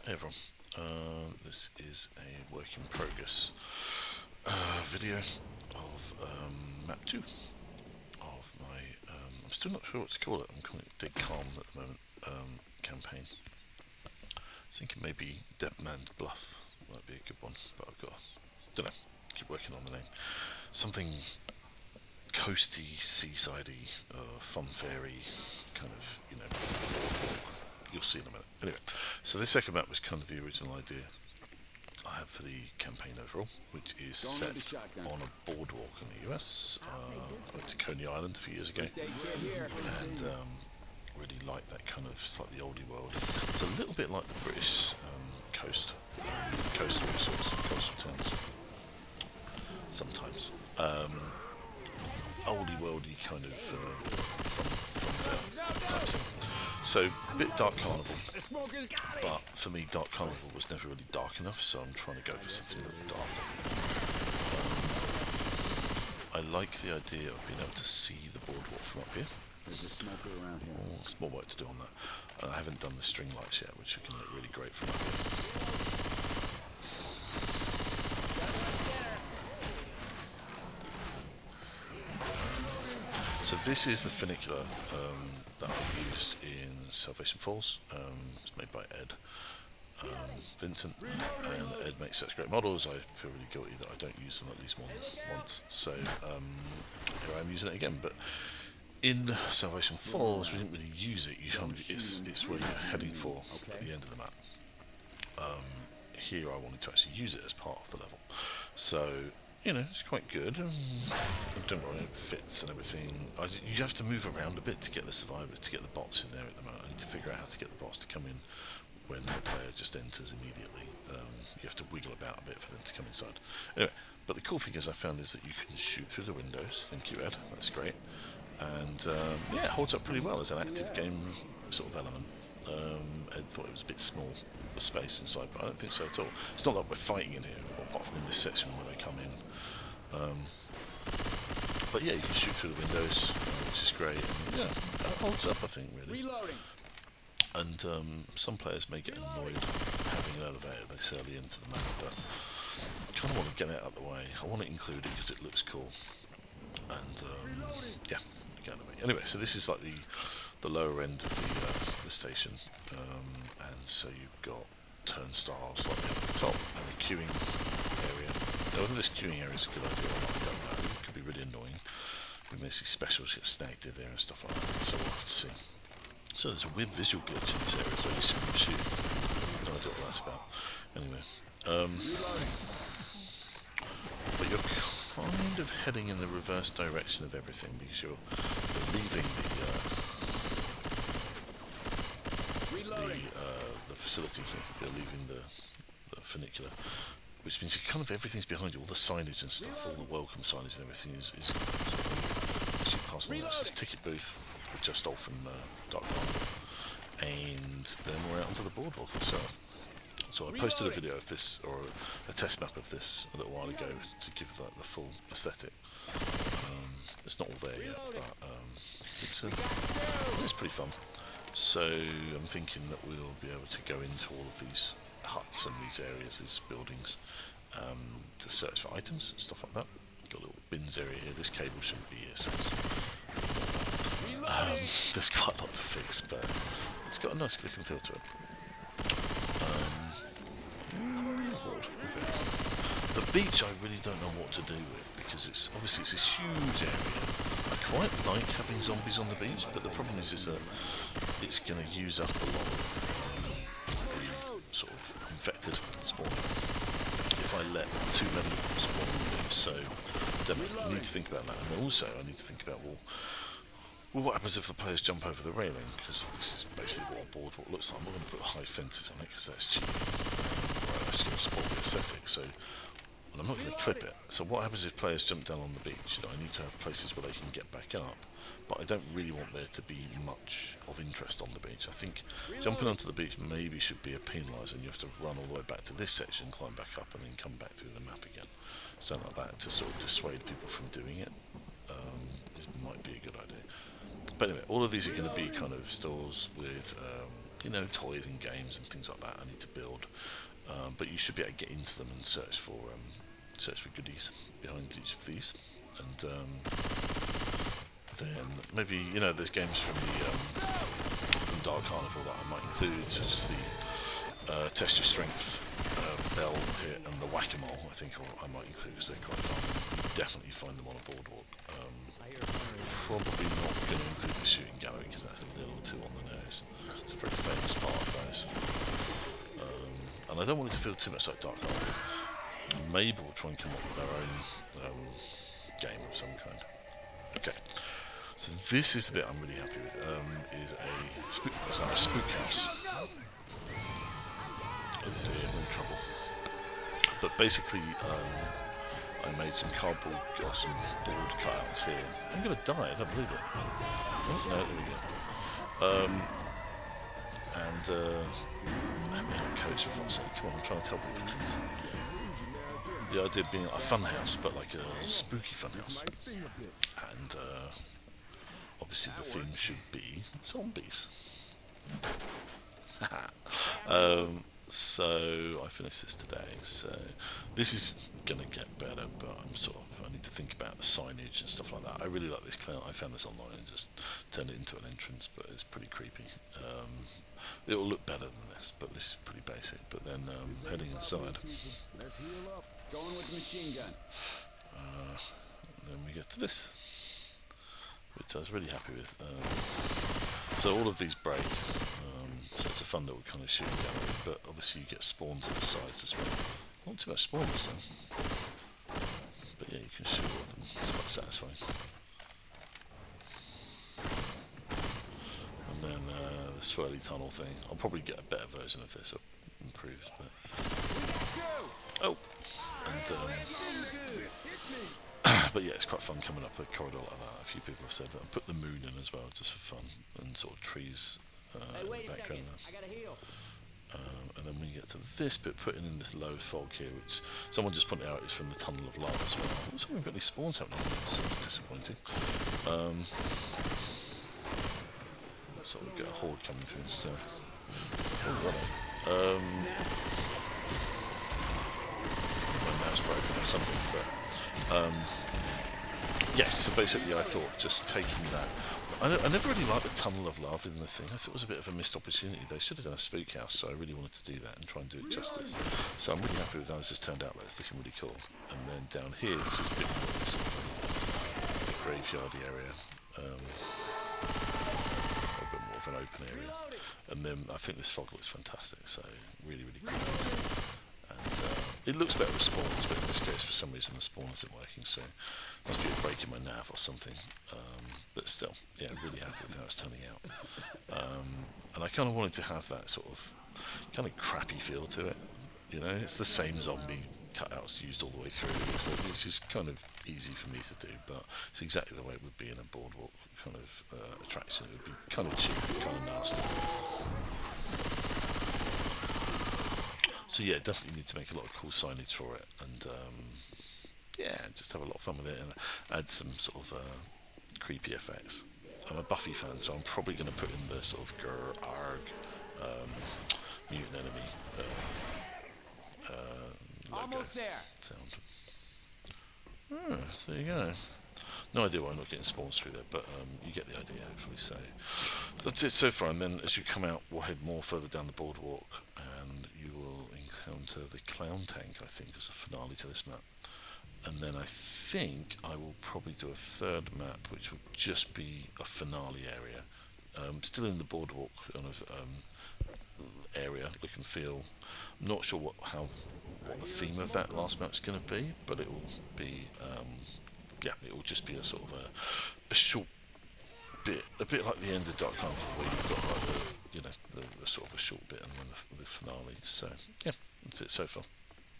Hey everyone, this is a work in progress video of map 2 of my, I'm still not sure what to call it, I'm calling it Dig Calm at the moment, campaign. I was thinking maybe Dead Man's Bluff might be a good one, but I've got, don't know, keep working on the name. Something coasty, seasidey, fun fairy, kind of, boardwalk. You'll see in a minute. Anyway, so this second map was kind of the original idea I had for the campaign overall, which is set on a boardwalk in the US. I went to Coney Island a few years ago, and really like that kind of slightly oldie world. It's a little bit like the British coastal resorts, coastal towns. Sometimes. Oldie worldy kind of from type thing. So a bit Dark Carnival, but for me Dark Carnival was never really dark enough, so I'm trying to go for something a little darker. I like the idea of being able to see the boardwalk from up here. Oh, there's more work to do on that. I haven't done the string lights yet, which are going to look really great from up here. So this is the funicular that I used in Salvation Falls. It's made by Ed Vincent, and Ed makes such great models. I feel really guilty that I don't use them at least once. So here I am using it again. But in Salvation Falls, we didn't really use it. It's where you're heading for at the end of the map. Here I wanted to actually use it as part of the level. So it's quite good. Don't worry, it fits and everything. You have to move around a bit to get the survivors, to get the bots in there at the moment. I need to figure out how to get the bots to come in when the player just enters immediately. You have to wiggle about a bit for them to come inside. Anyway, but the cool thing I found is that you can shoot through the windows. Thank you, Ed. That's great. And it holds up pretty well as an active game sort of element. Ed thought it was a bit small, the space inside, but I don't think so at all. It's not like we're fighting in here, apart from in this section where they come in. But yeah, you can shoot through the windows, which is great. And yeah, that holds up, I think, really. Reloading. And some players may get annoyed having an elevator this early into the map, but I kind of want to get it out of the way. I want it included because it looks cool. And yeah, get out of the way. Anyway, so this is like the lower end of the station, and so you've got turnstiles like at the top and the queuing area. Now, whether this queuing area is a good idea or not, I don't know. It could be really annoying. We may see specials get snagged in there and stuff like that, so we'll have to see. So there's a weird visual glitch in this area, so you see them shoot. No idea what that's about. Anyway, but you're kind of heading in the reverse direction of everything because you're leaving the facility here. You're leaving the funicular, which means everything's behind you. All the signage and stuff, all the welcome signage and everything is as you pass on. This is ticket booth, we just stole from Dark Carnival, and then we're out onto the boardwalk itself. So I posted a video of this, or a test map of this, a little while ago to give that the full aesthetic. It's not all there yet, but it's pretty fun. So I'm thinking that we'll be able to go into all of these huts and these areas, these buildings, to search for items and stuff like that. Got a little bins area here. This cable shouldn't be here, so there's quite a lot to fix, but it's got a nice look and feel to it. The beach I really don't know what to do with because it's this huge area. I quite like having zombies on the beach, but the problem is that it's going to use up a lot of the sort of infected spawn if I let too many of them spawn on the beach. So I need to think about that, and also I need to think about well, what happens if the players jump over the railing? Because this is basically what a boardwalk looks like. I'm not going to put high fences on it because that's cheap. Right, that's going to spoil the aesthetic. So, and I'm not going to clip it. So what happens if players jump down on the beach? I need to have places where they can get back up. But I don't really want there to be much of interest on the beach. I think jumping onto the beach maybe should be a penalised, and you have to run all the way back to this section, climb back up, and then come back through the map again. Something like that to sort of dissuade people from doing it. It might be a good idea. But anyway, all of these are going to be kind of stores with you know, toys and games and things like that I need to build. But you should be able to get into them and search for goodies behind each of these. And then maybe, you know, there's games from Dark Carnival that I might include, such as the Test Your Strength Bell Pit and the Whack-A-Mole. I think I might include because they're quite fun. You definitely find them on a boardwalk. Probably not going to include the shooting gallery because that's a little too on the nose. It's a very famous part of those. And I don't want it to feel too much like Dark Carnival. Maybe we'll try and come up with our own game of some kind. Okay, so this is the bit I'm really happy with. Is a spook house. Oh dear, I'm in trouble. But basically, I made some cardboard, some board cutouts here. I'm gonna die, I don't believe it. Oh, no, there we go. Let me encourage for fuck's sake. Come on, I'm trying to tell people things. The idea being a fun house, but like a spooky fun house. And obviously the theme should be zombies. So I finished this today. So this is gonna get better, but I need to think about the signage and stuff like that. I really like this clown. I found this online and just turned it into an entrance, but it's pretty creepy. It will look better than this, but this is pretty basic. But then heading inside. Going with the machine gun. Then we get to this, which I was really happy with. So all of these break, so it's a fun little kind of shooting gallery, but obviously you get spawns at the sides as well. Not too much spawn this time, but yeah, you can shoot all of them. It's quite satisfying. And then the swirly tunnel thing. I'll probably get a better version of this, improved, but oh. And but yeah, it's quite fun coming up a corridor like that. A few people have said that. Put the moon in as well, just for fun, and sort of trees in the background there. And then when you get to this bit, putting in this low fog here, which someone just pointed out is from the tunnel of lava as well. Someone got any spawns happening? It's disappointing. So we get a horde coming through instead. Oh, mouse broken or something, but yes, so basically I thought just taking that, I never really liked the tunnel of lava in the thing. I thought it was a bit of a missed opportunity. They should have done a spook house, so I really wanted to do that and try and do it justice. So I'm really happy with how this has turned out. It's looking really cool. And then down here, this is a bit more of a sort of graveyardy area, a bit more of an open area. And then I think this fog looks fantastic, so really, really cool. It looks better with spawns, but in this case, for some reason, the spawn isn't working, so must be a break in my nav or something. But still, yeah, really happy with how it's turning out. And I kind of wanted to have that sort of kind of crappy feel to it. You know, it's the same zombie cutouts used all the way through, which is kind of easy for me to do, but it's exactly the way it would be in a boardwalk kind of attraction. It would be kind of cheap, kind of nasty. So yeah, definitely need to make a lot of cool signage for it, and yeah, just have a lot of fun with it, and add some sort of creepy effects. I'm a Buffy fan, so I'm probably going to put in the sort of grr, arg, mutant enemy logo Almost there. sound. So there you go. No idea why I'm not getting spawns through there, but you get the idea, hopefully. So that's it so far, and then as you come out, we'll head more further down the boardwalk, and you will encounter the clown tank, I think, as a finale to this map. And then I think I will probably do a third map, which will just be a finale area. Still in the boardwalk kind of area, look and feel. I'm not sure what the theme of that last map's going to be, but it will be yeah, it will just be a sort of a short bit, a bit like the end of Dark Carnival, where you've got like the sort of a short bit and then the finale. So yeah, that's it so far.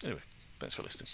Anyway, thanks for listening.